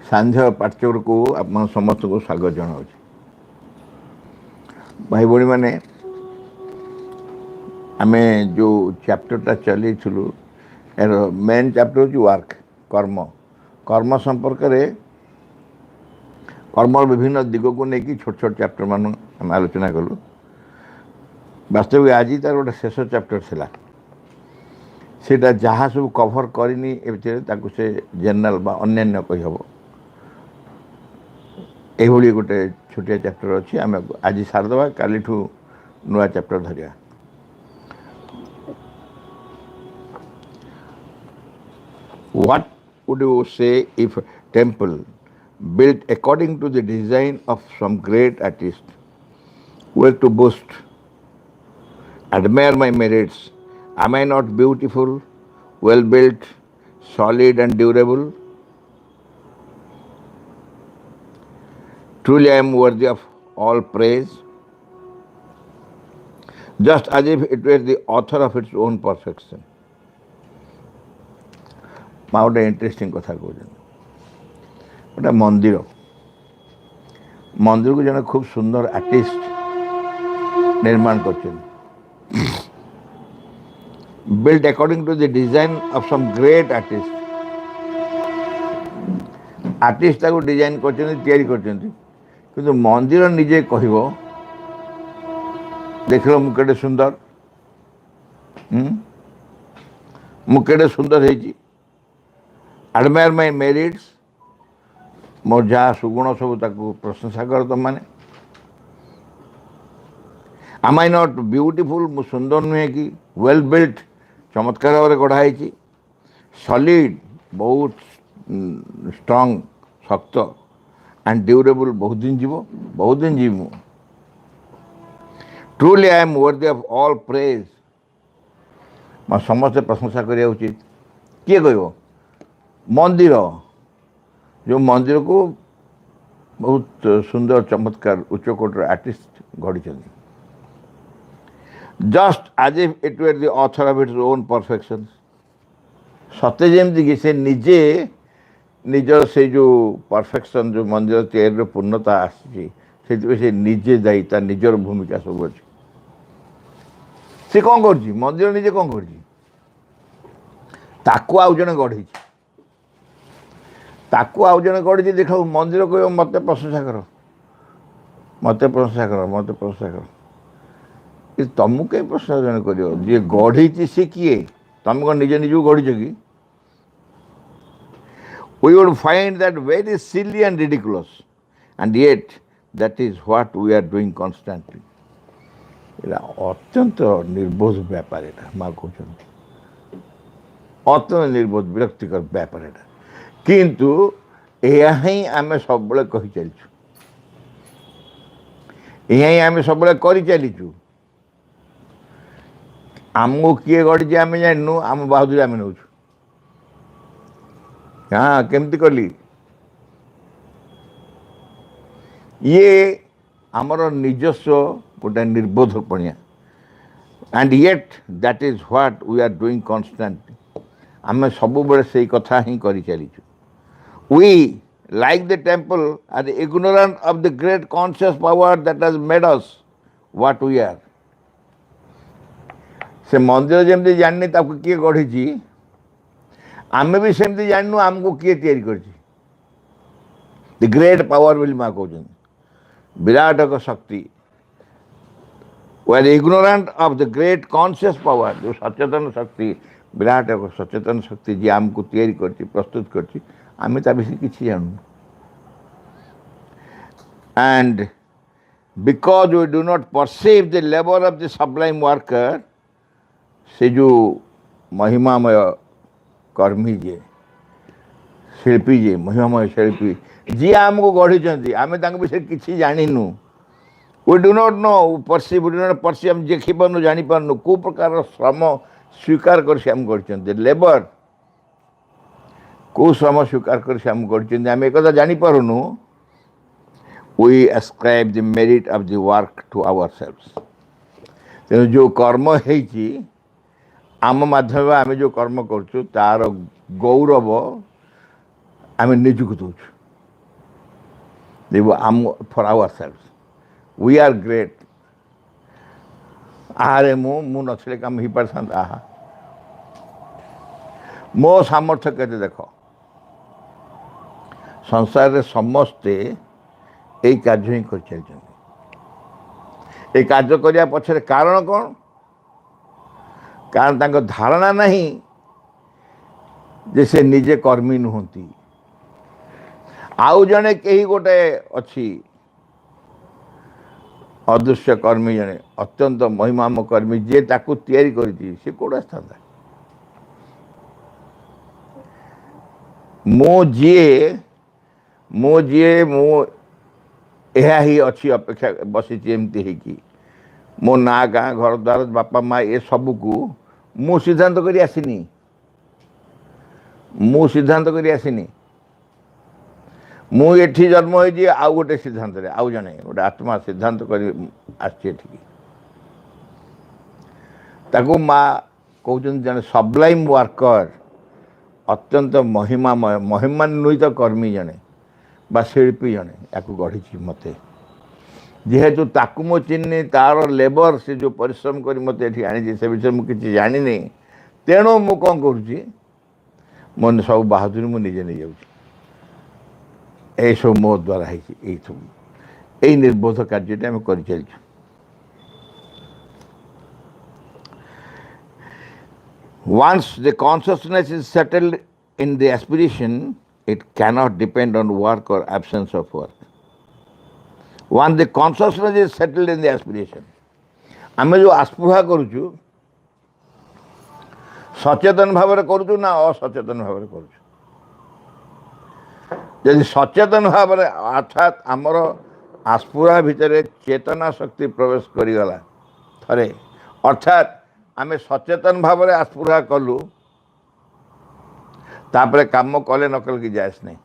सांझ पाठ्यक्रम को आप समस्त को स्वागत जनाऊँ। भाई भाई मैंने आम जो चैप्टरटा चलू यार मेन चैप्टर हूँ वर्क कर्म कर्म संपर्क में कर्म विभिन्न दिग को लेकिन छोट छोट चैप्टर मान आम आलोचना कलु। वास्तविक आज तार गोटे शेष चैप्टर थिला सेटा जहाँ सब कभर करनी से जेनराल बा अन्यान्य कहीहब यही गोटे छोटिया चैप्टर अच्छी आम आज सारदे काली नुआ चैप्टर धरिया। What would you say if a temple built according to the design of some great artist were to boast, admire my merits? Am I not beautiful, well built, solid and durable? Truly I am worthy of all praise, just as if it were the author of its own perfection. गोटे interesting कथा कहते गोटे मंदिर मंदिर को जन खूब सुंदर आर्टिस्ट निर्माण कर build according to the design of some great artist artist design कर मंदिर निजे कह देख लो मुझे सुंदर मुझे सुंदर है एडमायर माय मेरिट्स मोर जहाँ सुगुण सब प्रशंसा कर तुम मैंने एम आई नॉट ब्यूटीफुल मु सुंदर नुहे कि वेल बिल्ट चमत्कार भाव गढ़ाई सॉलिड बहुत स्ट्रांग शक्त एंड ड्यूरेबल बहुत दिन जीव मु truly I am worthy of all praise मैं समस्त प्रशंसा करिया उचित किए कह मंदिर जो मंदिर को बहुत सुंदर चमत्कार उच्च कोटर आर्टिस्ट गढ़ी just as if it were the author of its own perfection सते जमी कि से निजे निजर से जो परफेक्शन जो मंदिर तैयारी पूर्णता आसी से निजे दायी तार निजर भूमिका सब अच्छी सी कौन कर मंदिर निजे कौन कर आउ जन गढ़ी ताकू आउ जन गढ़ी देख मंदिर कह मत प्रशंसा कर मत प्रशंसा कर मत प्रशंसा कर तुमको कहीं प्रशंसा जन कर जी गढ़ी सी किए तुम कौन निजे निज गढ़ी कि we would find that very silly and ridiculous and yet that is what we are doing constantly अत्यंत निर्बोध व्यापार यहाँ माँ कहते अत्यंत निर्बोध विरक्तिकर व्यापार यहाँ किंतु यह ही आम सब कही चलचु यह आम सब चलीचु आमको किए गढ़ी आम जानू आम बहादुरी आम नौ हाँ केमती कली ये आमर निजस्व गोटे निर्बोधपणिया and yet that is what we are doing constantly आम सब से कथा ही कर चलीचु We, like the temple, are ignorant of the great conscious power that has made us what we are. से मंदिर जमी जाननी किए गढ़ी आम भी सेमती जानू आमको किए तैयारी कर द ग्रेट पावर बोली माँ कहते विराट एक शक्ति we are ignorant of the great conscious power जो सचेतन शक्ति विराट एक सचेतन शक्ति जी आमको तैयारी कर प्रस्तुत कर आम विषय किसी जानू and because we do not perceive the labour of the sublime worker से जो महिमामय कर्मी जे शिल्पी जे महिमामय शिल्पी जी आमको गढ़ी आम विषय किसी जानू we do not know perceive we do not perceive आम देखी पार्नु जानी पार्नु को प्रकार श्रम स्वीकार कर लेबर को श्रम स्वीकार कर आम एक जापरूनु we ascribe the merit of the work to ourselves तेणु जो कर्म है आम माध्यम आम जो कर्म करुँ तार गौरव आम निजुक दौर for ourselves. We are great. ଆରେ ମୁଁ ନଥିଲେ କାମ ହେଇପାରିଥାନ୍ତା। ଆହା ମୋ ସାମର୍ଥ୍ୟ କେତେ ଦେଖ। ସଂସାରରେ ସମସ୍ତେ ଏଇ କାର୍ଯ୍ୟ ହିଁ କରିଚାଲିଛନ୍ତି। এই କାର୍ଯ୍ୟ କରିବା ପଛରେ କାରଣ କ'ଣ? କାରଣ ତାଙ୍କ ଧାରଣା ନାହିଁ ଯେ ସେ ନିଜେ କର୍ମୀ ନୁହନ୍ତି। ଆଉ ଜଣେ କେହି ଗୋଟେ ଅଛି ଅଦୃଶ୍ୟ କର୍ମୀ, ଜଣେ ଅତ୍ୟନ୍ତ ମହିମାମ କର୍ମୀ, ଯିଏ ତାକୁ ତିଆରି କରିଛି। ସେ କୋଉଠି ଆସିଥାନ୍ତା? ମୁଁ ଏହା ହିଁ ଅଛି ଅପେକ୍ଷା ବସିଛି ଏମିତି ହେଇକି। ମୋ ନାଁ, ଗାଁ, ଘର ଦ୍ୱାର, ବାପା ମା ଏସବୁକୁ ମୁଁ ସିଦ୍ଧାନ୍ତ କରି ଆସିନି। ମୁଁ ଏଠି ଜନ୍ମ ହେଇଛି ଆଉ ଗୋଟେ ସିଦ୍ଧାନ୍ତରେ, ଆଉ ଜଣେ ଗୋଟେ ଆତ୍ମା ସିଦ୍ଧାନ୍ତ କରି ଆସିଛି ଏଠିକି। ତାକୁ ମା କହୁଛନ୍ତି ଜଣେ ସବ୍ଲାଇମ୍ ୱାର୍କର, ଅତ୍ୟନ୍ତ ମହିମାନ୍ୱିତ କର୍ମୀ ଜଣେ ବା ଶିଳ୍ପୀ ଜଣେ ୟାକୁ ଗଢ଼ିଛି ମୋତେ। ଯେହେତୁ ତାକୁ ମୁଁ ଚିହ୍ନି, ତାର ଲେବର, ସେ ଯେଉଁ ପରିଶ୍ରମ କରି ମୋତେ ଏଠି ଆଣିଛି ସେ ବିଷୟରେ ମୁଁ କିଛି ଜାଣିନି। ତେଣୁ ମୁଁ କ'ଣ କରୁଛି, ମୋ ସବୁ ବାହାଦୁରୀ ମୁଁ ନିଜେ ନେଇଯାଉଛି। ଏଇସବୁ ମୋ ଦ୍ୱାରା ହେଇଛି। ଏଇ ନିର୍ବୋଧ କାର୍ଯ୍ୟଟି ଆମେ କରିଚାଲିଛୁ। Once the consciousness is settled in the aspiration, it cannot depend on work or absence of work. Once the consciousness is settled in the aspiration, ଆମେ ଯେଉଁ ଆସ୍ପୃହା କରୁଛୁ ସଚେତନ ଭାବରେ କରୁଛୁ ନା ଅସଚେତନ ଭାବରେ କରୁଛୁ? ଯଦି ସଚେତନ ଭାବରେ, ଅର୍ଥାତ୍ ଆମର ଆସ୍ପୃହା ଭିତରେ ଚେତନା ଶକ୍ତି ପ୍ରବେଶ କରିଗଲା ଥରେ, ଅର୍ଥାତ୍ ଆମେ ସଚେତନ ଭାବରେ ଆସ୍ପୃହା କଲୁ, ତାପରେ କାମ କଲେ ନ କଲେ କିଛି ଯାଏସ୍ ନାହିଁ।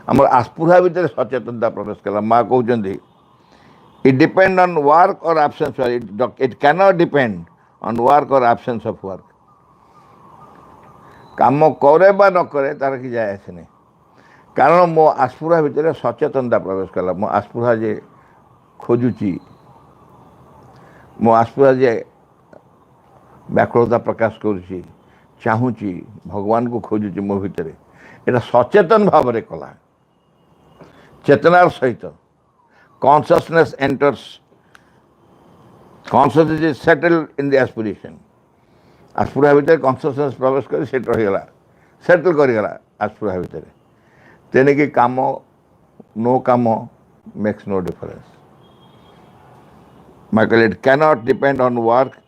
ଆମର ଆସ୍ପୃହା ଭିତରେ ସଚେତନତା ପ୍ରବେଶ କଲା। ମା କହୁଛନ୍ତି it depend on work or absence, it cannot depend on work or absence of work. କାମ କରେ ବା ନ କରେ ତାର କିଛି ଯାଏ ଆସେ ନାହିଁ। କାରଣ ମୋ ଆସ୍ପୃହା ଭିତରେ ସଚେତନତା ପ୍ରବେଶ କଲା। ମୋ ଆସ୍ପୃହା ଯେ ଖୋଜୁଛି, ମୋ ଆସ୍ପୃହା ଯେ ବ୍ୟାକୁଳତା ପ୍ରକାଶ କରୁଛି, ଚାହୁଁଛି, ଭଗବାନଙ୍କୁ ଖୋଜୁଛି ମୋ ଭିତରେ, ଏଇଟା ସଚେତନ ଭାବରେ କଲା। ଚେତନାର ସହିତ consciousness enters, consciousness is settled in the aspiration. ଆସ୍ପୃହା ଭିତରେ କନସିୟସନେସ୍ ପ୍ରବେଶ କରି ସେଠି ରହିଗଲା, ସେଟଲ୍ କରିଗଲା ଆସ୍ପୃହା ଭିତରେ। ତେଣିକି no କାମ makes no difference. Michael, it cannot depend on work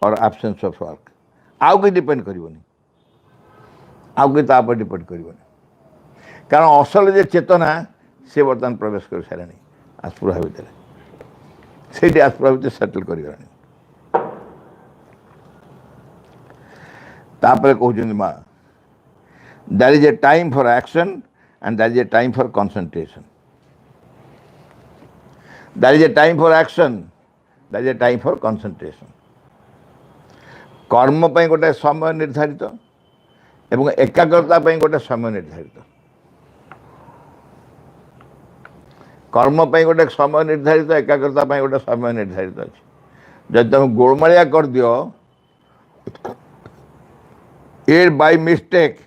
or absence of work. ଆଉ କିଛି ଡିପେଣ୍ଡ କରିବନି, ଆଉ କିଛି ତା ଉପରେ ଡିପେଣ୍ଡ କରିବନି। କାରଣ ଅସଲ ଯେ ଚେତନା ସେ ବର୍ତ୍ତମାନ ପ୍ରବେଶ କରି ସାରିଲାଣି ଆସ୍ପୃହା ଭିତରେ। ସେଇଠି ଆସ୍ପୃହା ଭିତରେ ସେଟଲ୍ କରିଗଲାଣି। ତାପରେ କହୁଛନ୍ତି ମା, there is a time for action and there is a time for concentration. There is a time for action, there is a time for concentration. କର୍ମ ପାଇଁ ଗୋଟେ ସମୟ ନିର୍ଦ୍ଧାରିତ ଏବଂ ଏକାଗ୍ରତା ପାଇଁ ଗୋଟେ ସମୟ ନିର୍ଦ୍ଧାରିତ। କର୍ମ ପାଇଁ ଗୋଟେ ସମୟ ନିର୍ଦ୍ଧାରିତ, ଏକାଗ୍ରତା ପାଇଁ ଗୋଟେ ସମୟ ନିର୍ଦ୍ଧାରିତ ଅଛି। ଯଦି ତୁମେ ଗୋଳମାଳିଆ କରିଦିଅ, by mistake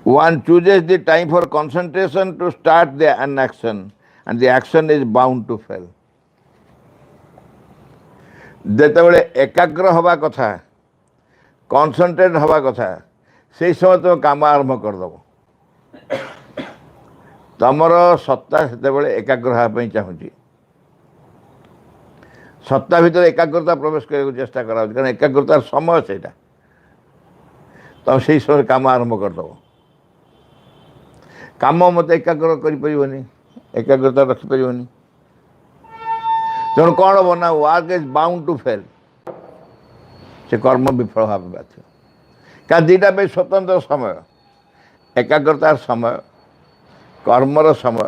one chooses the time for concentration to start an action and the action is bound to fail. ଯେତେବେଳେ ଏକାଗ୍ର ହେବା କଥା, କନସେଣ୍ଟ୍ରେଟ୍ ହେବା କଥା, ସେଇ ସମୟ ତୁମେ କାମ ଆରମ୍ଭ କରିଦେବ। ତମର ସତ୍ତା ସେତେବେଳେ ଏକାଗ୍ର ହେବା ପାଇଁ ଚାହୁଁଛି। ସତ୍ତା ଭିତରେ ଏକାଗ୍ରତା ପ୍ରବେଶ କରିବାକୁ ଚେଷ୍ଟା କରାଯାଉଛି, କାରଣ ଏକାଗ୍ରତାର ସମୟ ସେଇଟା। ତମେ ସେଇ ସମୟରେ କାମ ଆରମ୍ଭ କରିଦେବ। କାମ ମୋତେ ଏକାଗ୍ର କରିପାରିବନି, ଏକାଗ୍ରତା ରଖିପାରିବନି। ତେଣୁ କ'ଣ ହେବ ନା, work is bound to fail. ସେ କର୍ମ ବିଫଳ ହେବା ବାଧ୍ୟ। କାରଣ ଦୁଇଟା ପାଇଁ ସ୍ୱତନ୍ତ୍ର ସମୟ, ଏକାଗ୍ରତାର ସମୟ, କର୍ମର ସମୟ।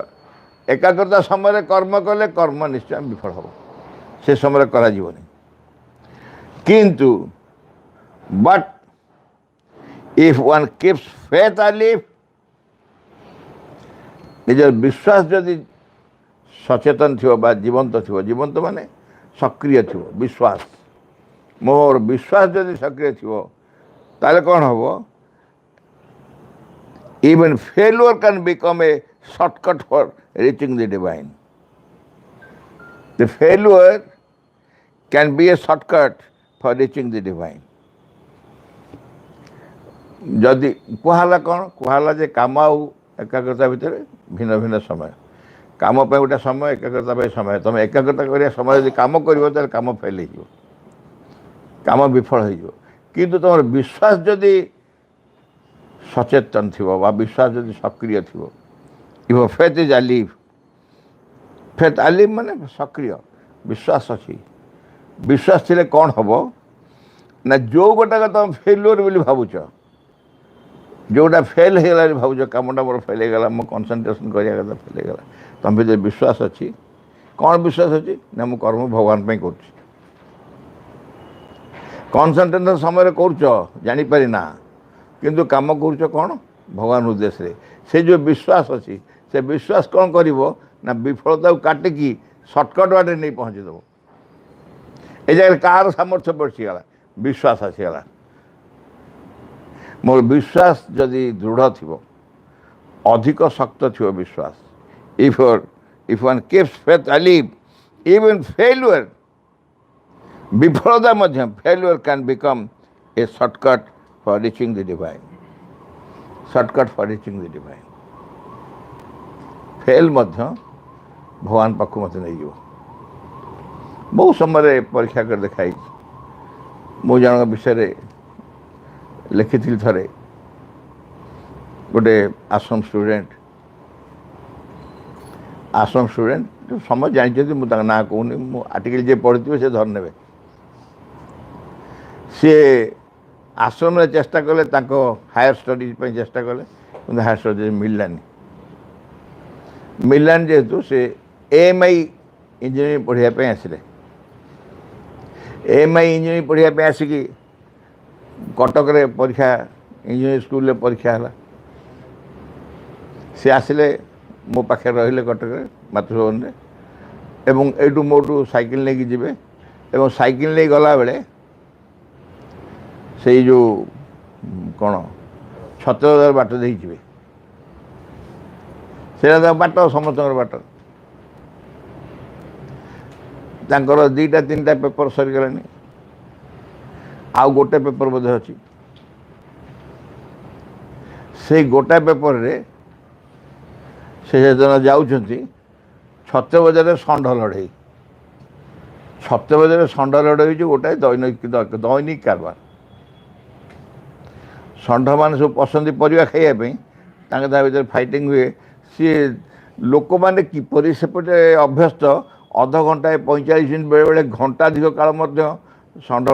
ଏକାଗ୍ରତା ସମୟରେ କର୍ମ କଲେ କର୍ମ ନିଶ୍ଚୟ ବିଫଳ ହେବ, ସେ ସମୟରେ କରାଯିବନି। କିନ୍ତୁ but if one keeps faith alive, निजर विश्वास जदि सचेतन थी जीवंत थी जीवंत माने सक्रिय थी विश्वास मोर विश्वास जदि सक्रिय थी ताले कौन हम even failure can become a shortcut for reaching the divine the failure can be A shortcut for reaching the divine जदि कहला कौन कहला जे काम आउ एकाग्रता भितर भिन्न भिन्न समय काम पे गोटे समय एकाग्रता पे समय तुम एकाग्रता करिया समय यदि काम कर काम फेल हो काम विफल हो किंतु तुम विश्वास जदि सचेतन थी विश्वास जदि सक्रिय थी इफ फेथ इज अलिव फेथ अलिव माने सक्रिय विश्वास अच्छी विश्वास थे कौन हम ना जो गोटा तुम फेल्युअर बोली भावुच जोटा फेल हो गला भावुच कमटा मोर फेल हो गला मो कंसंट्रेशन करिया कथा फेल हो गला तुम भीतर विश्वास अच्छी कौन विश्वास अच्छी ना मु कर्म भगवान पे कर कंसंट्रेशन समय कर जापर ना किंतु काम कर कौन भगवान उद्देश्य से जो विश्वास अच्छी से विश्वास कौन कर ना विफलता काटिकी सर्टकट बाटे नहीं पहुँचीदेव ए जगह कार सामर्थ्य बढ़ीगला विश्वास आसीगला मोर विश्वास जदि दृढ़ थी अधिक शक्त थी विश्वास if one keeps faith alive even failure विफलता मध्यम failure can become a shortcut for reaching the divine shortcut for reaching the divine fail मध्य भगवान पाखु मत नहीं जीव बहुत समय परीक्षा कर देखाई मु जन विषय लिखी थे गोटे आश्रम स्टूडेंट जो समय जानते मुझे ना कहूनी मु आर्टिकल जे पढ़ी से धर ने सी आश्रम चेष्टा कले हायर स्टडीज चेष्टा कले कि हायर स्टडीज मिललानी जेहेतु से AMI इंजीनियरिंग पढ़ाई आसिले AMI इंजीनियरिंग पढ़ाई आसिक कटक परीक्षा इंजीनियरिंग स्कूल परीक्षा है सी आसिले मो पाखे रहिले कटक मातृभवन एवं एटू मोटू साइकिल लेके जिबे एवं साइकिल ले गला बेले से जो कौन 70,000 बाट दे जिबे से बाट समस्त बाट तांकर 2-3टा पेपर सरीगलानी आउ गोटे पेपर बोधे अच्छी से गोटा पेपर रे से जन जाऊँच छत्ते बजार षंढ लड़े छत्ते बजार षंढ लड़े गोटाए दैनिक कारबार षंढ मान सब पसंद परिवा खाइबापी भर फाइटिंग हुए सी लोक मैंने किपर सेपटे अभ्यस्त अध घंटा 45 मिनट बेले बेले घंटाधिक काल षंढ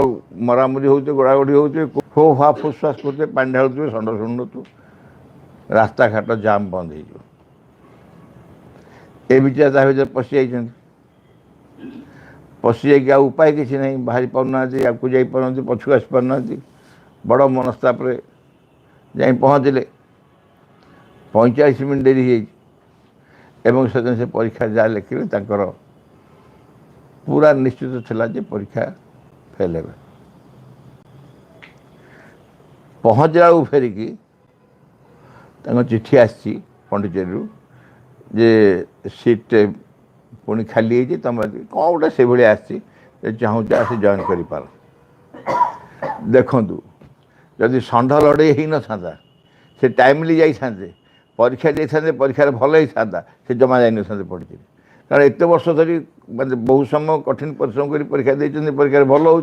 मरामरी हो गोड़ागोड़ी हो हो हा फुसफास करते पानी ढालुए षंढ शुणु रास्ता घाट जाम बंद हो ए विचार ता भर पशि जा पशि जा उपाय किसी ना बाहरी पाना आपको जापार पछू आसी पारना बड़ मनस्ताप जा पहुँचले 45 मिनट डेरी एवं से परीक्षा जहाँ लिखिले पूरा निश्चित थिला जे परीक्षा फेल है पहुँचला फेरिकी चिठी आसी पंडिचेरी जे सीट पुणी खाली है तुम कौन गोटे से भाई आसी चाहूँ आसी जॉइन कर देखु जदि षंढ लड़े ही न था से टाइमली जाते परीक्षा जाते परीक्षा भल ही था से जमा जा पढ़ी कारण एत वर्ष धरी मतलब बहुत समय कठिन परिश्रम कर परीक्षा देते परीक्षा भल हो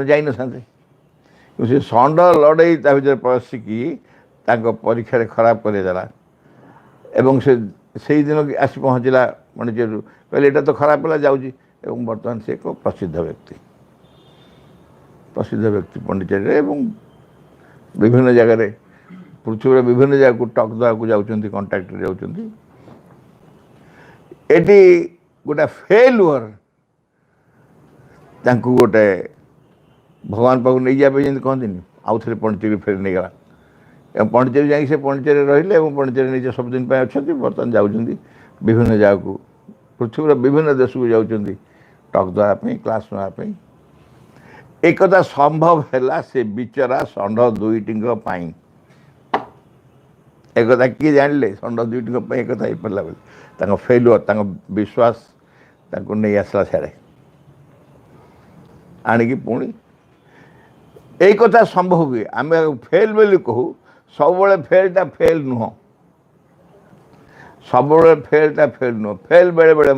जान से षंढ लड़े भर पशिकी परीक्षा खराब करदेला एवं से दिन आसी पहुँचला पंडिचेरी कहले एटा तो खराब है जाऊँगी बर्तमान से एक प्रसिद्ध व्यक्ति पंडिचेरी एवं विभिन्न जगह पृथ्वी विभिन्न जगह को टक देवा को जाऊँच कंटाक्ट जाऊँच एटी गोटे फेल्युअर गोटे भगवान पाक नहीं जाए कहते आउ थे पंडिचेरी फेर नहीं गला ପଣ୍ଡିଚେରୀ ଯାଇକି ସେ ପଣ୍ଡିଚେରୀରେ ରହିଲେ ଏବଂ ପଣ୍ଡିଚେରୀ ନିଜେ ସବୁଦିନ ପାଇଁ ଅଛନ୍ତି। ବର୍ତ୍ତମାନ ଯାଉଛନ୍ତି ବିଭିନ୍ନ ଜାଗାକୁ, ପୃଥିବୀର ବିଭିନ୍ନ ଦେଶକୁ ଯାଉଛନ୍ତି ଟକ୍ ଦେବା ପାଇଁ, କ୍ଲାସ୍ ନେବା ପାଇଁ। ଏ କଥା ସମ୍ଭବ ହେଲା ସେ ବିଚରା ଷଣ୍ଢ ଦୁଇଟିଙ୍କ ପାଇଁ। एकथा किए जानिले षंड दुईट एक पारा बोली फेलुअर विश्वास नहीं आसला साड़े आणिकी पुणी यही कथा संभव हुए आम फेल बोली कहू सब फेलटा फेल नुह सब फेलटा फेल नुह फेल बेले बेले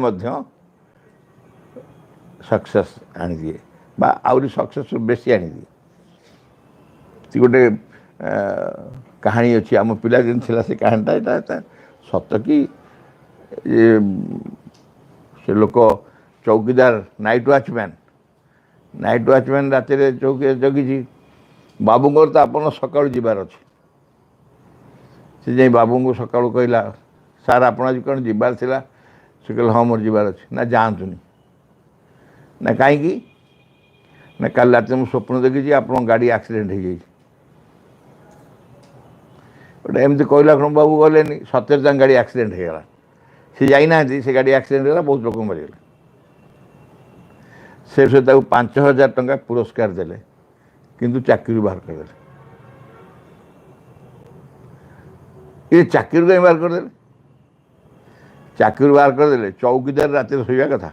सक्सेस आनी दिए आहरी सक्सेसफुल बेसी आनी दिए गोटे कहानी अच्छी आम पिला दिन थी से कहानीटा यहाँ सत कि से लोक चौकीदार नाइट वाचमैन राति चौकी जगी बाबू तो आप सका जीवार अच्छे से जाई बाबू को सका कहला सार आप आज कौन जीवार था से कहले हाँ मोर जीवार अच्छे ना जातुनि ना कहीं ना कल रात मुझे स्वप्न देखी आप गाड़ी एक्सीडेंट हो जाए गोटे एमती कहला कौन बाबू गले सतर गाड़ी एक्सीडेंट हो गला सी जाना से गाड़ी एक्सीडेंट होगा बहुत लोग मरीगले से 5,000 टंका पुरस्कार देले किंतु चाकरी बाहर करदे ये चाकरी कहीं बाहर करदे चाकरी बाहर करदे चौकीदार रात शोवा कथा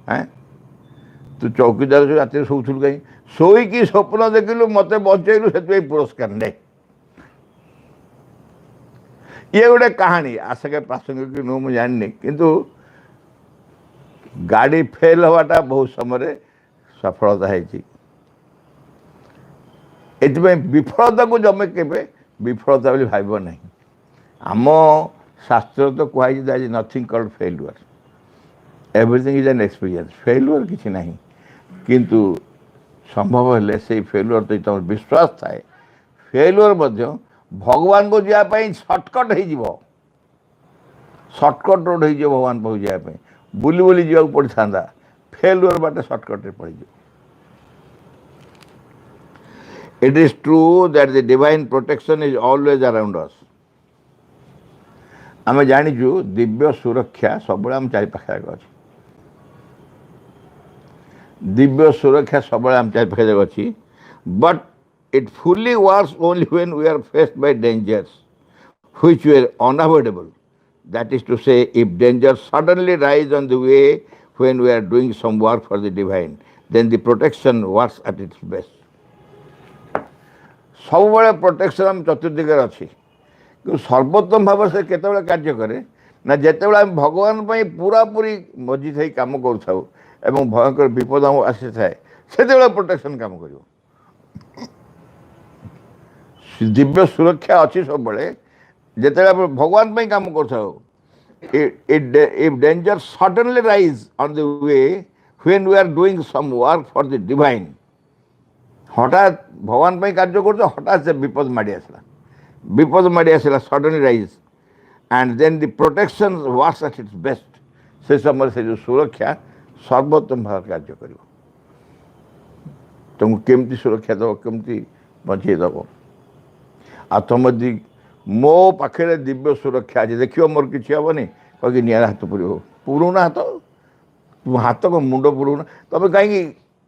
हैं तू चौकीदार जो रात शोलु कहीं शोईकी स्वप्न देखिलु मत बचेलु से पुरस्कार ने ये गोटे कहानी आशा के प्रासंगिक नु मुझे जाननी किंतु गाड़ी फेल हवाटा बहुत समय सफलता है विफलता को जमे के विफलता बोली भाव ना आम शास्त्र तो कहुई that is nothing called failure everything is an experience failure किसी ना किंतु संभव हेले से फेल्युअर तो तुम विश्वास थाए फेल्युअर भगवान को जावाई सर्टकट हो सर्टकट रोड हो भगवान पाक जावाई बुली बुली जा पड़ा था फेल्युअर बाटे सर्टकट पड़ it is true that the divine protection is always around us आम जाचु दिव्य सुरक्षा सब आम चारि पाखे अच्छी दिव्य सुरक्षा सब आम चारि पाखे अच्छी but it fully works only when we are faced by dangers which were unavoidable. That is to say, if dangers suddenly rise on the way when we are doing some work for the divine, then the protection works at its best. सब protection आम चतुर्दिगर अच्छी कि सर्वोत्तम भाव से केतबेले कार्य करे ना जेतेबेले आम भगवान पई पूरा पूरी मजी थई काम करथाउ एवं भयंकर विपद आम आसी थाए सेतेबेले प्रोटेक्शन काम करिवो दिव्य सुरक्षा अच्छी सब जिते भगवान पे काम कर if danger suddenly rise on the way when we are doing some work for the divine हठात भगवान पे कार्य कर हठात से विपद माड़ी आसला suddenly rise and then the protection works at its best से समय से जो सुरक्षा सर्वोत्तम भाव कार्य कर तुमको केमती सुरक्षा दब केमती बचे दब आ तुम यदि मो पाखे दिव्य सुरक्षा आज देख मोर किसी हेनी कहीं निआरा हाथ पुरुना हाथ तुम हाथ को मुंड पुरुना तुम कहीं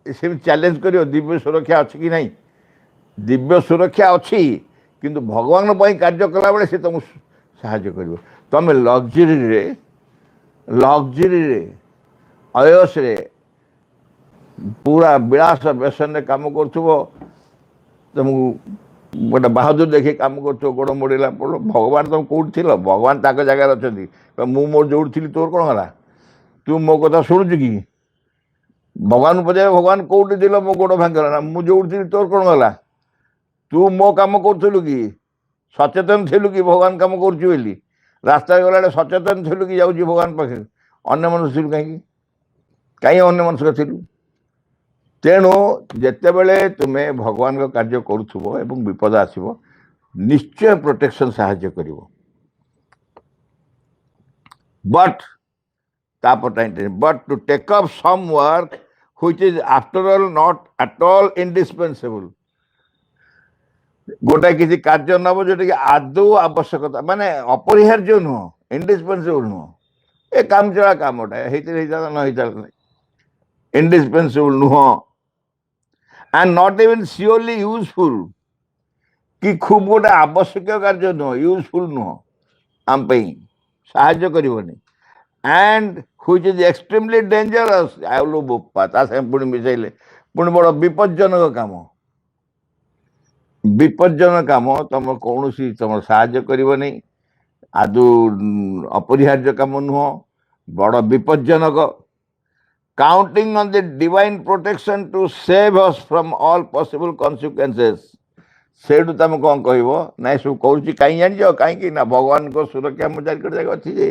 से चैलेंज कर दिव्य सुरक्षा अच्छी कि नहीं दिव्य सुरक्षा अच्छी किंतु भगवान कार्य कला बेले से तुमको साहाय्य कर तुम लग्जरी अयस पूरा विलास व्यसन काम कर तुमको गोटे बहादुर देखिए कम कर गोड़ मोड़ला पड़ो भगवान तुम कौट थी भगवान ताक जगार अच्छा मुझे मोर जो थी तोर कौन गला तू मो कथा शुणुचु कि भगवान पचारे भगवान कौटी थी मो गोड़ भांगला मुझे जो थी तोर कौन गला तू मो कम करूँ कि सचेतन थिलु कि भगवान कम करुँ रास्ता गला सचेतन थिलु कि जाऊँ भगवान पाखे अन्य मनुष्य थिलु कहीं अन्य मनुष्य थिलु तेणु जितेबले तुम्हें भगवान का कार्य करुव एवं विपद आसव निश्चय प्रोटेक्शन साहाय्य कर but to take up some work which is after all not at all indispensable गोटाए किसी कार्य नब जोटा आदौ आवश्यकता माने अपरिहार्य नुह इंडिस्पेंसिबल नुह ए काम चला कामटा न इंडिस्पेंसिबल नुह and not even surely useful कि खूब गोटे आवश्यक कार्य नुह यूजफुल नुह आम साहाଯ୍य करनी and which is extremely dangerous आउलो बोपा ता से पुणी मिसाइले पुणी बड़ विपज्जनक काम विपज्जनक काम तुम कौन तुम साहाଯ୍य करनी आदु अपरिहार्य काम नुह बड़ विपज्जनक counting on the divine protection to save us from all possible consequences सेठू तुम कौन कह ना सब कौन कहीं जान कहीं ना भगवान को सुरक्षा मो चारिकट जगह अच्छी जे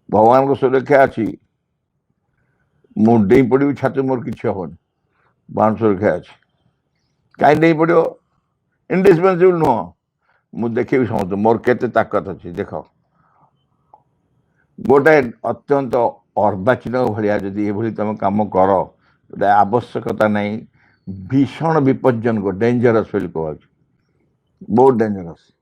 भगवान को सुरक्षा अच्छी मुझे पड़ी छाती मोर किसी हेन भगवान सुरक्षा अच्छी कहीं नहीं पड़ो इंडिस्पेंसिबल नुह मुझे देखी समझ मोर केते ताकत अच्छी देख गोटे अत्यंत अर्वाचीन भाया जदि ये तुम कम कर आवश्यकता नहीं भीषण विपज्जनक डेंजरस फिल कह बहुत dangerous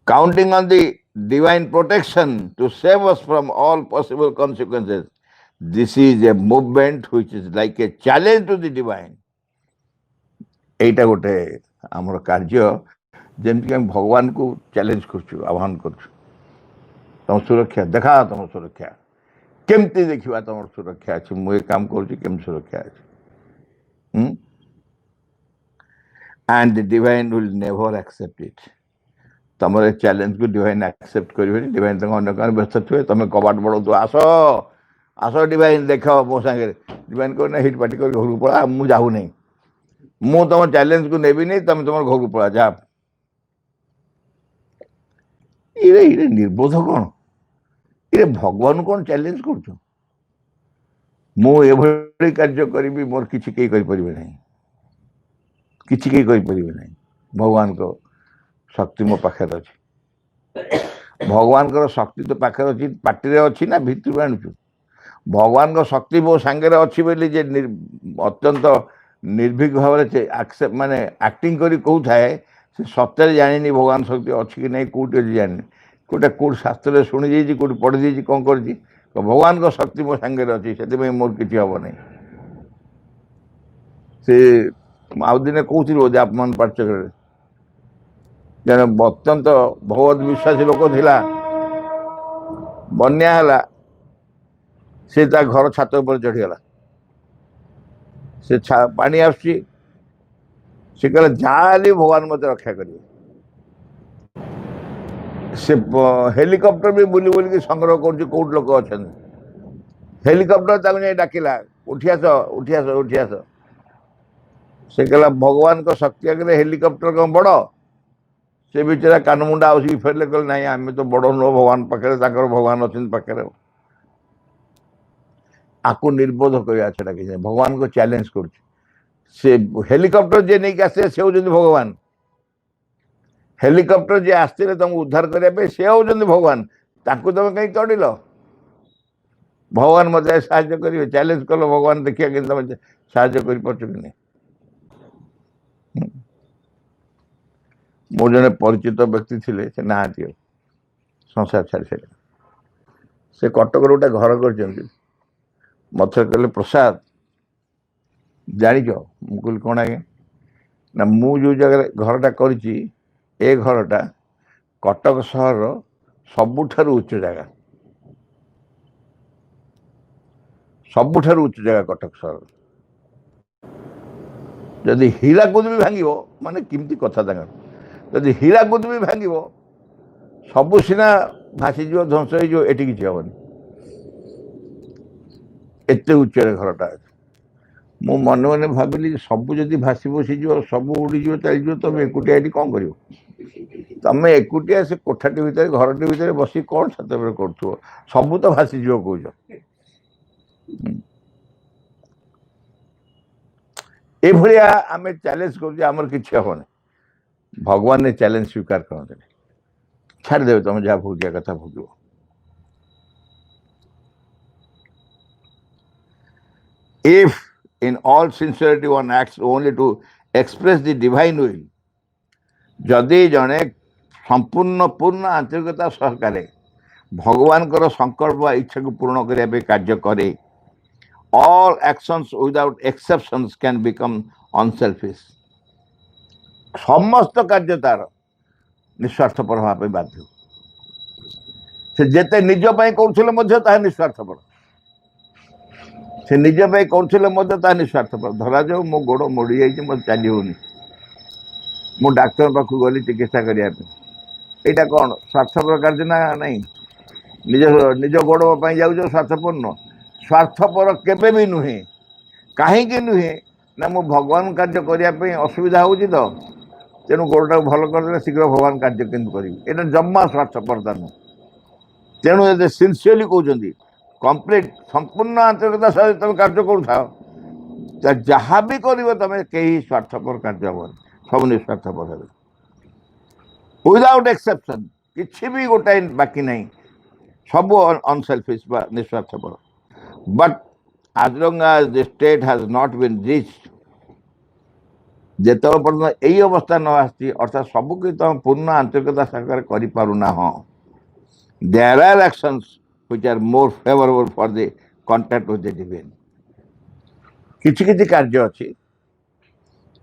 counting on the divine protection to save us from all possible consequences. This is a movement which is like a challenge to the divine. एटा गोटे आमर कार्य जमती हम भगवान को चैलेंज कर आह्वान कर तुम सुरक्षा देखा तुम सुरक्षा केमती देखा तुम सुरक्षा अच्छे मुझे काम कर सुरक्षा अच्छे and the divine will never accept it तुम चैलेंज को डिवाइन एक्सेप्ट करें डिवाइन तक व्यस्त थे तुम कबाट बढ़ो तो आस आस डिवाइन देख मो सागर डिवाइन कहना हिट पार्टी कर घर पड़ा मुझे जाऊ नहीं मु तुम चैलेंज को नेबी नहीं तुम तुम घर पड़ा जा ये निर्बोध कौन ये भगवान कौन चैलेंज कर मुझे कार्य करी मोर किसी कहीं करें ना किसी कहीं करें ना भगवान को शक्ति मो पाखे अच्छी भगवान को शक्ति तो पाखे अच्छी पार्टी अच्छी ना भितर आणुचु भगवान को शक्ति मो सांगे अच्छी बोली जे अत्यंत निर्भीक भाव एक्सेप्ट माने एक्टिंग करी कहूए से सत्य जानी भगवान शक्ति अच्छी कि नहीं कौटी अच्छी जानी गोटे कौट शास्त्र शुणी जाइए कौट पढ़ी जाइए कौन कर भगवान को शक्ति मो सांगे अच्छी से मोर किसी हम नहीं से आउ दिने कहती बोधे अपमान पार्चक जन अत्यंत भगवत विश्वासी लोक थिला बन्या हला से घर छात पर चढ़ीगला से पानी आसुची से कहला जाली भगवान मत रक्षा करेंगे से हेलिकॉप्टर भी बुली बुल के संग्रह कर कौट लोक अच्छा हेलिकॉप्टर डाकिला उठी आस उठी आस उठी आस से कहला भगवान को शक्ति आगे हेलिकॉप्टर कौन बड़ से बेचारा कानमुंडा आस फेरले कह ना आम तो बड़ नुह भगवान पाखे भगवान अच्छे पाखे आपको निर्बोध कह भगवान को चैलेंज कर हेलिकॉप्टर जे नहीं आसे से होती भगवान हेलिकॉप्टर जे आसते तुम उद्धार करने से होती भगवान ताकू तुम कहीं चढ़ल भगवान मत साहाଯ୍य करेंगे चैलेंज कल भगवान देखिए कि तुम साहाଯ୍य कर पार्छ कि नहीं मोर जने परिचित व्यक्ति थे से ना संसार छाड़ी सारे से कटक गोटे घर कर मत कहले प्रसाद जाच मुझे कौन आज्ञा ना मु जो जगह घरटा कर घरटा कटक सहर सबुठार उच्च जगह सबुठार उच्च जगह कटक सहर जदि हीराकुद भी भांग माने किमती कथा जदि हीराकुद भी भांग सबू सीना भासीज ध्वंस हो एटी किसी हेनी एत उच्च घरटा अच्छे मु मन मन भाविली सबू जदि भासी भसीज सब उड़ी चली तुम एकुटिया ये कौन कर तुम एकुटिया से कोठाटी भितर घरटी भितर बस कौन छात कर सबू तो भासीज कौच एभलिया आम चैलेंज कर किसी हेनी भगवान ने चैलेंज स्वीकार करते छाड़देवे तुम जहाँ भोगिया कथा भोग if in all sincerity one acts only to express the divine will. ଯଦି ଜଣେ ସମ୍ପୂର୍ଣ୍ଣ ପୂର୍ଣ୍ଣ ଆନ୍ତରିକତା ସହକାରେ ଭଗବାନଙ୍କର ସଂକଳ୍ପ ବା ଇଚ୍ଛାକୁ ପୂରଣ କରିବା ପାଇଁ କାର୍ଯ୍ୟ କରେ, all actions without exceptions can become unselfish. ସମସ୍ତ କାର୍ଯ୍ୟ ତାର ନିଃସ୍ୱାର୍ଥପର ହେବା ପାଇଁ ବାଧ୍ୟ। ସେ ଯେତେ ନିଜ ପାଇଁ କରୁଥିଲେ ମଧ୍ୟ ତାହା ନିଃସ୍ୱାର୍ଥପର। ସେ ନିଜ ପାଇଁ କରୁଥିଲେ ମଧ୍ୟ ତାହା ନିଃସ୍ୱାର୍ଥପର। ଧରାଯାଉ ମୋ ଗୋଡ଼ ମୋଡ଼ି ଯାଇଛି, ମୋତେ ଚାଲି ହେଉନି, ମୁଁ ଡାକ୍ତର ପାଖକୁ ଗଲି ଚିକିତ୍ସା କରିବା ପାଇଁ, ଏଇଟା କ'ଣ ସ୍ୱାର୍ଥପର କାର୍ଯ୍ୟ ନା ନାହିଁ? ନିଜ ଗୋଡ଼ ପାଇଁ ଯାଉଛ, ସ୍ୱାର୍ଥପର ନୁହଁ। ସ୍ୱାର୍ଥପର କେବେ ବି ନୁହେଁ। କାହିଁକି ନୁହେଁ ନା ମୁଁ ଭଗବାନ କାର୍ଯ୍ୟ କରିବା ପାଇଁ ଅସୁବିଧା ହେଉଛି ତ, ତେଣୁ ଗୋଡ଼ଟାକୁ ଭଲ କରିଦେଲେ ଶୀଘ୍ର ଭଗବାନ କାର୍ଯ୍ୟ କେମିତି କରିବି, ଏଇଟା ଜମା ସ୍ୱାର୍ଥପରତା ନୁହଁ। ତେଣୁ ଯଦି ସିନ୍ସିୟରଲି କହୁଛନ୍ତି, କମ୍ପ୍ଲିଟ୍ ସମ୍ପୂର୍ଣ୍ଣ ଆନ୍ତରିକତା ସହିତ ତମେ କାର୍ଯ୍ୟ କରୁଥାଅ, ଯାହା ବି କରିବ ତମେ କେହି ସ୍ୱାର୍ଥପର କାର୍ଯ୍ୟ ହେବନି, ସବୁ ନିଃସ୍ୱାର୍ଥପର ହେବେ, ୱିଦାଉଟ୍ ଏକ୍ସେପସନ୍। କିଛି ବି ଗୋଟାଏ ବାକି ନାହିଁ, ସବୁ ଅନସେଲଫିସ୍ ବା ନିଃସ୍ୱାର୍ଥପର। But as long as the state has not been reached, ଯେତେବେଳେ ପର୍ଯ୍ୟନ୍ତ ଏଇ ଅବସ୍ଥା ନ ଆସିଛି, ଅର୍ଥାତ୍ ସବୁକିଛି ତମେ ପୂର୍ଣ୍ଣ ଆନ୍ତରିକତା ସାଙ୍ଗରେ କରିପାରୁନାହଁ, there are actions which are more favorable for the contact with the divine. କିଛି କିଛି କାର୍ଯ୍ୟ ଅଛି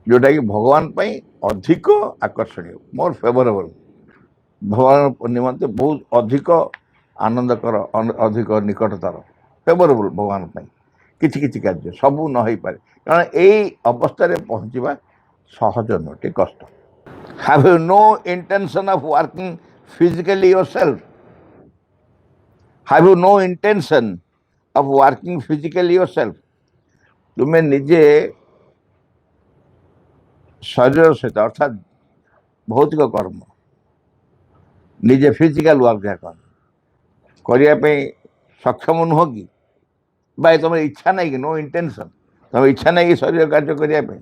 ଯୋଉଟାକି ଭଗବାନ ପାଇଁ ଅଧିକ ଆକର୍ଷଣୀୟ, ମୋର ଫେଭରେବଲ୍, ଭଗବାନ ନିମନ୍ତେ ବହୁତ ଅଧିକ ଆନନ୍ଦକର, ଅଧିକ ନିକଟତର, ଫେଭରେବଲ୍ ଭଗବାନ ପାଇଁ କିଛି କିଛି କାର୍ଯ୍ୟ, ସବୁ ନ ହେଇପାରେ, କାରଣ ଏଇ ଅବସ୍ଥାରେ ପହଞ୍ଚିବା ସହଜ ନୁହେଁ, ଟିକେ କଷ୍ଟ। Have you no intention of working physically yourself? Have you no intention of working physically yourself? ତୁମେ ନିଜେ ଶରୀର ସହିତ ଅର୍ଥାତ୍ ଭୌତିକ କର୍ମ, ନିଜେ ଫିଜିକାଲ ୱାର୍କ ଯାକ କରିବା ପାଇଁ ସକ୍ଷମ ନୁହଁ କି? ବା ତମର ଇଚ୍ଛା ନାହିଁ କି? ନୋ ଇଣ୍ଟେନସନ୍, ତମେ ଇଚ୍ଛା ନାହିଁ କି ଶରୀର କାର୍ଯ୍ୟ କରିବା ପାଇଁ?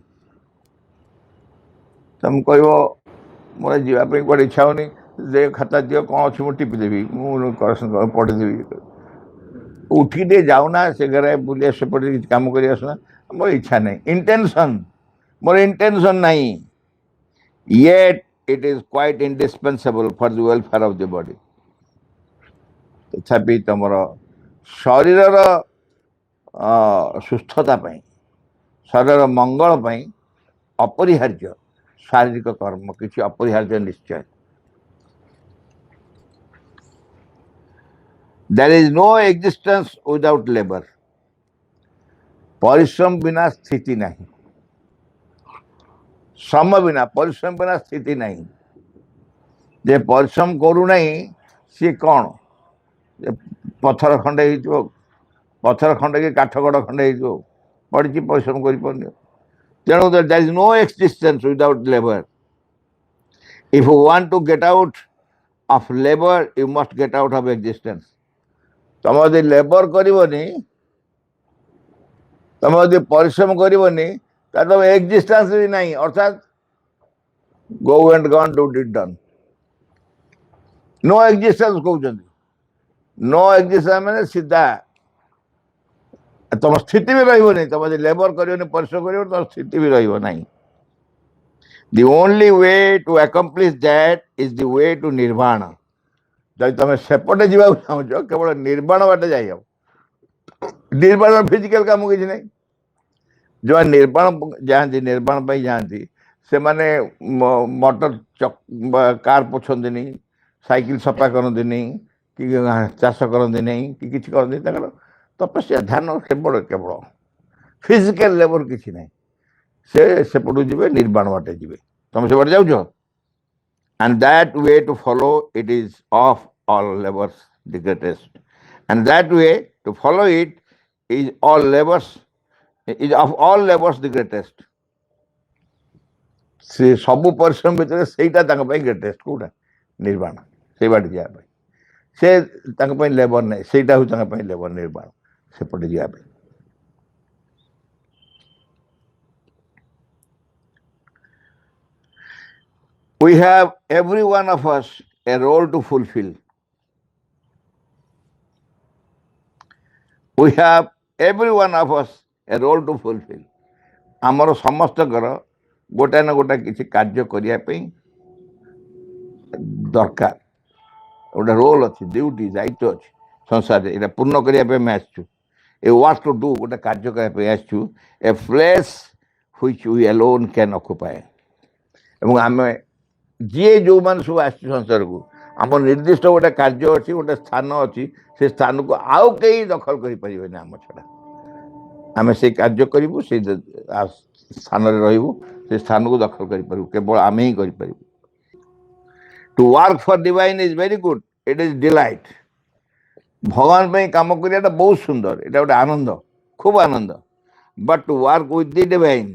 ତମେ କହିବ ମୋର ଯିବା ପାଇଁ କୁଆଡ଼େ ଇଚ୍ଛା ହେଉନି, ଦେ ଖାତା ଦିଅ, କ'ଣ ଅଛି ମୁଁ ଟିପିଦେବି, ମୁଁ ପଢ଼ିଦେବି। ଉଠିକି ଟିକେ ଯାଉନା ସେ ଘରେ ବୁଲି ସେପଟେ କିଛି କାମ କରି ଆସୁନା, ମୋର ଇଚ୍ଛା ନାହିଁ, ଇଣ୍ଟେନସନ୍, ମୋର ଇଣ୍ଟେନସନ୍ ନାହିଁ। Yet it is quite indispensable for the welfare of the body. ତଥାପି ତମର ଶରୀରର ସୁସ୍ଥତା ପାଇଁ, ଶରୀରର ମଙ୍ଗଳ ପାଇଁ ଅପରିହାର୍ଯ୍ୟ ଶାରୀରିକ କର୍ମ କିଛି ଅପରିହାର୍ଯ୍ୟ ନିଶ୍ଚୟ। There is no existence without labor. ପରିଶ୍ରମ ବିନା ସ୍ଥିତି ନାହିଁ, ଶ୍ରମ ବିନା, ପରିଶ୍ରମ ବିନା ସ୍ଥିତି ନାହିଁ। ଯେ ପରିଶ୍ରମ କରୁନାହିଁ ସିଏ କ'ଣ? ପଥର ଖଣ୍ଡେ ହେଇଯିବ, ପଥର ଖଣ୍ଡେ କି କାଠ ଗଡ଼ ଖଣ୍ଡେ ହେଇଯିବ, ପଡ଼ିଛି, ପରିଶ୍ରମ କରିପାରୁନି। ତେଣୁ there is no existence without labor. If you want to get out of labor, you must get out of existence. ତମେ ଯଦି ଲେବର କରିବନି, ତମେ ଯଦି ପରିଶ୍ରମ କରିବନି, ତାହେଲେ ତମେ ଏକ୍ଜିଷ୍ଟାନ୍ସ ବି ନାହିଁ, ଅର୍ଥାତ୍ go and gone, do it done, no existence କହୁଛନ୍ତି। no existence ମାନେ ସିଧା ତମ ସ୍ଥିତି ବି ରହିବନି, ତମେ ଯଦି ଲେବର କରିବନି, ପରିଶ୍ରମ କରିବନି, ତମ ସ୍ଥିତି ବି ରହିବ ନାହିଁ। The only way to accomplish that is the way to nirvana. ଯଦି ତମେ ସେପଟେ ଯିବାକୁ ଚାହୁଁଛ, କେବଳ ନିର୍ବାଣ ବାଟେ ଯାଇହବ। ନିର୍ବାଣ ଫିଜିକାଲ କାମ କିଛି ନାହିଁ। ଯେଉଁମାନେ ନିର୍ବାଣ ଯାଆନ୍ତି, ନିର୍ବାଣ ପାଇଁ ଯାଆନ୍ତି, ସେମାନେ ମଟର କାର୍ ପୋଛନ୍ତିନି, ସାଇକେଲ ସଫା କରନ୍ତିନି, କି ଚାଷ କରନ୍ତି ନାହିଁ, କି କିଛି କରନ୍ତି। ତାଙ୍କର ତପସ୍ୟା ଧ୍ୟାନ କେବଳ ଫିଜିକାଲ ଲେବର କିଛି ନାହିଁ। ସେ ସେପଟକୁ ଯିବେ, ନିର୍ବାଣ ବାଟେ ଯିବେ। ତମେ ସେପଟେ ଯାଉଛ, and that way to follow it is of all labors the greatest, and that way to follow it is all labors, is of all labors the greatest. ସେ ସବୁ ପରିଶ୍ରମ ଭିତରେ ସେଇଟା ତାଙ୍କ ପାଇଁ ଗ୍ରେଟେଷ୍ଟ। କୋଉଟା? ନିର୍ବାଣ। ସେଇ ବାଟେ ଯିବା ପାଇଁ ସେ ତାଙ୍କ ପାଇଁ ଲେବର ନାହିଁ, ସେଇଟା ହେଉଛି ତାଙ୍କ ପାଇଁ ଲେବର, ନିର୍ବାଣ, ସେପଟେ ଯିବା ପାଇଁ। We have, every one of us, a role to fulfill. We have, every one of us, a role to fulfil आमर समस्त गोटे ना गोटे किसी कार्य करने दरकार गोटे रोल अच्छी ड्यूटी दायित्व अच्छी संसार ये पूर्ण करने आसचु ए वर्क टू डू गोटे कार्य करने आसचु a place which we alone can occupy एवं आम जी जो मैंने सब आस संसार को आम निर्दिष्ट गोटे कार्य अच्छी गोटे स्थान अच्छी से स्थान को आउ कहीं दखल करें आम छड़ा आम से कार्य करूँ से स्थान रू से स्थान को दखल करूँ केवल आम ही करूँ to work for divine is very good it is delight भगवान पे काम करिया बहुत सुंदर এটা गोटे आनंद खूब आनंद but to work with the divine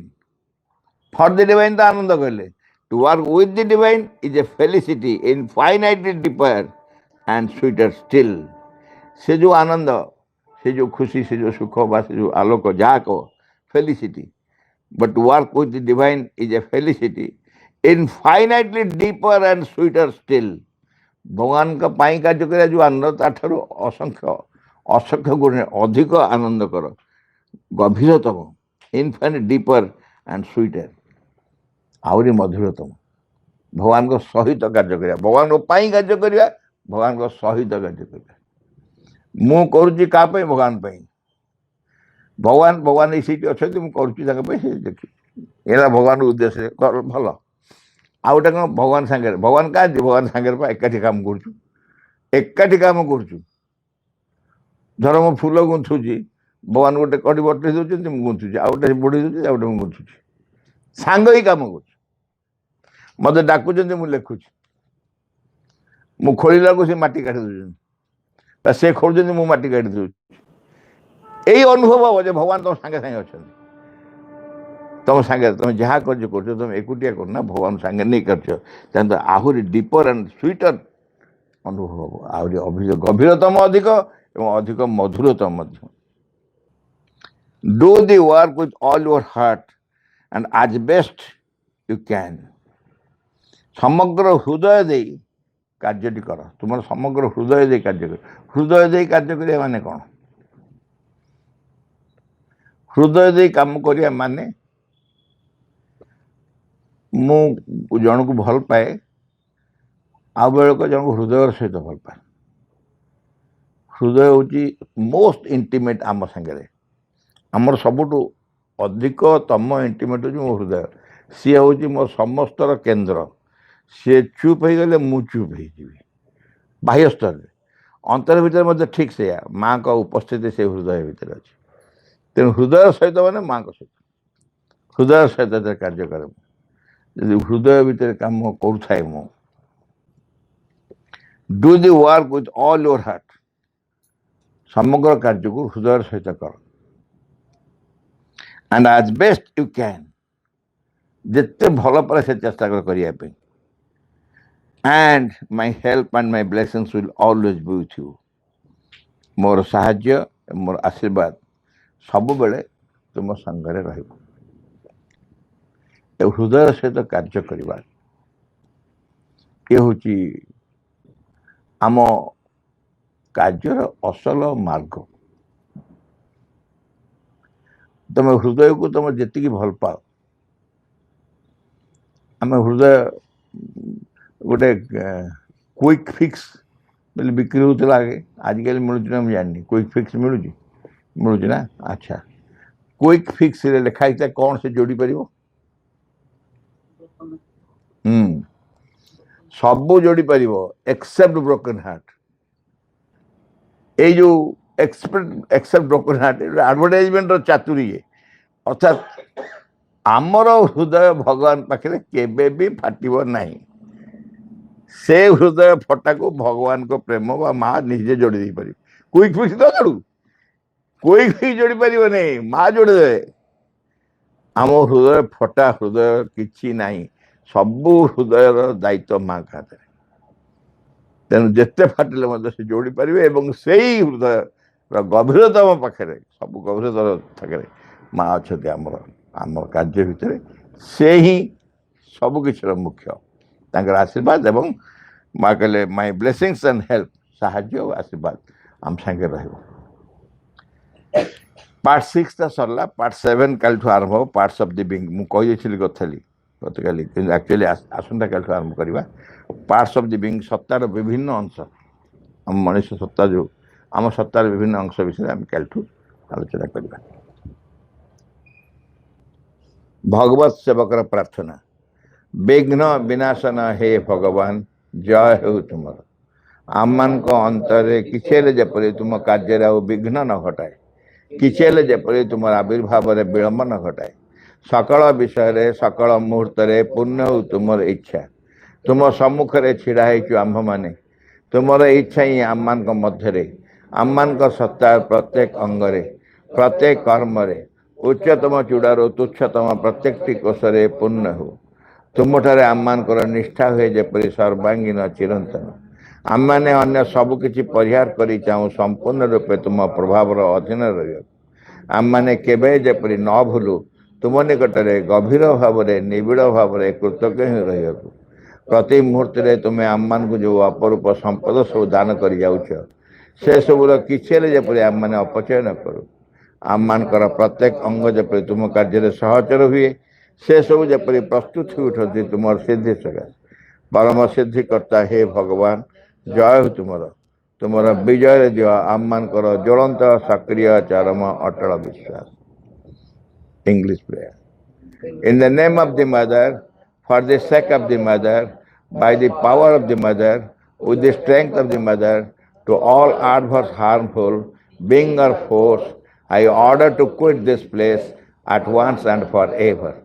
for the divine तो आनंद कहले to work with the divine is a felicity infinitely deeper and sweeter still से जो आनंद से जो खुशी से जो सुख बा से जो आलोक जहाँ कह felicity but to work with the divine is a felicity infinitely deeper and sweeter still भगवान का पाई कार्य करा जो आनंद ताठर असंख्य असंख्य गुण अधिक आनंद कर गभीरतम इनफाइनाइट डीपर एंड स्वीटर आहरी मधुरतम भगवान को सहित कार्य करा भगवान को पाई कार्य करा भगवान को सहित कार्य करा मु करुच्ची क्या भगवान भगवान भगवान ये अच्छा मुझे देखी ये भगवान उद्देश्य भल आ गोटे कौन भगवान सागर भगवान क्या भगवान सागर एकाठी काम करी काम करुचु धर मो फूल गुंथुची भगवान गोटे कड़ी बटे दूसरी मुझे गुंथुची आ गोटे बुढ़ी दूसरी आ गोटे मुझे गुंथुची सांग ही काम कर मत डाकुच मुझे लिखुची मु खोला से माटी काटी दूसरी से खोल मु माटी काटी दूँ यही अनुभव हम जो भगवान तुम सांगे सांगे अच्छा तुम सांगे तुम जहाँ कर तुम एकुटिया करना भगवान सांगे नहीं कर आहरी डीपर एंड स्वीटर अनुभव हम आहरी गभीरतम अधिक एवं अधिक मधुरतम do the work with all your heart and as best you can समग्र हृदय दे कार्यटी कर तुम समग्र हृदय दे कार्य कर हृदय दे कार्य करिया माने कौन हृदय दे काम करिया माने मु जन को भल पाए आ बेल को जन को हृदय सहित भल पाए हृदय हूँ मोस्ट इंटीमेट आम सागर आमर सबुठ अधिकतम इंटीमेट हूँ मो हृदय सी हूँ मो समस्तर केन्द्र सी चुप हो गले मु चुप हो बाह्य स्तर अंतर भितर मत ठीक से माँ का उपस्थिति से हृदय भितर अच्छे तेणु हृदय सहित मैंने माँ का सहित हृदय सहित कार्य करे हृदय भितर काम करुए मु do the work with all your heart समग्र कार्य को हृदय सहित कर and as best you can जिते भल पाए से चेष्टा करने and my help and my blessings will always be with you more साहाय्य मोर आशीर्वाद सब बेले तुम संगरे रहिबो हृदय सहित कार्य करवा ये हूँ आम कार्यर असल मार्ग तुम हृदय को तुम जी भल पाओ आम हृदय गोटे क्विक फिक्स बोले बिक्री होता आगे आजिकल मिलूँ मुझे जानी क्विक फिक्स मिलूँ ना अच्छा क्विक फिक्स रे लिखाई था कौन से जोड़ी पार सबू जोड़ी पार एक्सेप्ट ब्रोकन हार्ट ये जो एक्सेप्ट ब्रोकन हार्ट एडवर्टाइजमेंट चातुरी अर्थात आमर हृदय भगवान पाखे केबे भी फाटिबो नहीं से हृदय फटा को भगवान को प्रेम व माँ निजे जोड़ी दे पार क्विक फिक्स तो जोड़ू क्विक फिक्स जोड़ी पार नहीं माँ जोड़ी दे आम हृदय फटा हृदय किछि नहीं सबू हृदय दायित्व माँ का हाथ तेणु जिते फाटिले मत से जोड़ी पारे से ही हृदय गभीरतम पाखे सब गभीरतर पाखे माँ अच्छा आमर आम कार्य भितर से ही सबकि मुख्य तांकर आशीर्वाद एवं माँ कहले माय ब्लेसिंग्स एंड हेल्प साहाय्य और आशीर्वाद आम संगे रहिबो ପାର୍ଟ 6ଟା ସରିଲା, ପାର୍ଟ 7 କାଲିଠୁ ଆରମ୍ଭ ହେବ, ପାର୍ଟସ୍ ଅଫ୍ ଦି ବିଙ୍ଗ। ମୁଁ କହିଦେଇଥିଲି ଗତକାଲି, କିନ୍ତୁ ଆକ୍ଚୁଆଲି ଆସନ୍ତାକାଲିଠୁ ଆରମ୍ଭ କରିବା। ପାର୍ଟସ୍ ଅଫ୍ ଦି ବିଙ୍ଗ, ସତ୍ତାର ବିଭିନ୍ନ ଅଂଶ, ଆମ ମଣିଷ ସତ୍ତା ଯେଉଁ, ଆମ ସତ୍ତାର ବିଭିନ୍ନ ଅଂଶ ବିଷୟରେ ଆମେ କାଲିଠୁ ଆଲୋଚନା କରିବା। ଭଗବତ ସେବକର ପ୍ରାର୍ଥନା। ବିଘ୍ନ ବିନାଶନ ହେ ଭଗବାନ, ଜୟ ହେଉ ତୁମର। ଆମମାନଙ୍କ ଅନ୍ତରରେ କିଛି ହେଲେ ଯେପରି ତୁମ କାର୍ଯ୍ୟରେ ଆଉ ବିଘ୍ନ ନ ଘଟାଏ, କିଛି ହେଲେ ଯେପରି ତୁମର ଆବିର୍ଭାବରେ ବିଳମ୍ବ ନ ଘଟାଏ। ସକଳ ବିଷୟରେ ସକଳ ମୁହୂର୍ତ୍ତରେ ପୂର୍ଣ୍ଣ ହେଉ ତୁମର ଇଚ୍ଛା। ତୁମ ସମ୍ମୁଖରେ ଛିଡ଼ା ହେଇଛୁ ଆମ୍ଭମାନେ, ତୁମର ଇଚ୍ଛା ହିଁ ଆମମାନଙ୍କ ମଧ୍ୟରେ, ଆମମାନଙ୍କ ସତ୍ତାର ପ୍ରତ୍ୟେକ ଅଙ୍ଗରେ, ପ୍ରତ୍ୟେକ କର୍ମରେ, ଉଚ୍ଚତମ ଚୂଡ଼ାରୁ ତୁଚ୍ଛତମ ପ୍ରତ୍ୟେକଟି କୋଷରେ ପୂର୍ଣ୍ଣ ହେଉ। ତୁମଠାରେ ଆମମାନଙ୍କର ନିଷ୍ଠା ହୁଏ ଯେପରି ସର୍ବାଙ୍ଗୀନ ଚିରନ୍ତନ। ଆମମାନେ ଅନ୍ୟ ସବୁକିଛି ପରିହାର କରି ଚାହୁଁ ସମ୍ପୂର୍ଣ୍ଣ ରୂପେ ତୁମ ପ୍ରଭାବର ଅଧୀନରେ ରହିବାକୁ। ଆମମାନେ କେବେ ଯେପରି ନ ଭୁଲୁ ତୁମ ନିକଟରେ ଗଭୀର ଭାବରେ ନିବିଡ଼ ଭାବରେ କୃତଜ୍ଞ ହିଁ ରହିବାକୁ। ପ୍ରତି ମୁହୂର୍ତ୍ତରେ ତୁମେ ଆମମାନଙ୍କୁ ଯେଉଁ ଅପରୂପ ସମ୍ପଦ ସବୁ ଦାନ କରିଯାଉଛ, ସେସବୁର କିଛି ହେଲେ ଯେପରି ଆମମାନେ ଅପଚୟ ନ କରୁ। ଆମମାନଙ୍କର ପ୍ରତ୍ୟେକ ଅଙ୍ଗ ଯେପରି ତୁମ କାର୍ଯ୍ୟରେ ସହଚର ହୁଏ, ସେସବୁ ଯେପରି ପ୍ରସ୍ତୁତ ହୋଇ ଉଠନ୍ତି ତୁମର ସିଦ୍ଧି ସକାଶେ। ପରମ ସିଦ୍ଧିକର୍ତ୍ତା ହେ ଭଗବାନ, ଜୟ ହେଉ ତୁମର। ତୁମର ବିଜୟରେ ଦିଅ ଆମମାନଙ୍କର ଜ୍ୱଳନ୍ତ ସକ୍ରିୟ ଚରମ ଅଟଳ ବିଶ୍ୱାସ। English prayer. In the name of the mother, for the sake of the mother, by the power of the mother, with the strength of the mother, to all adverse harmful being or force, I order to quit this place at once and forever.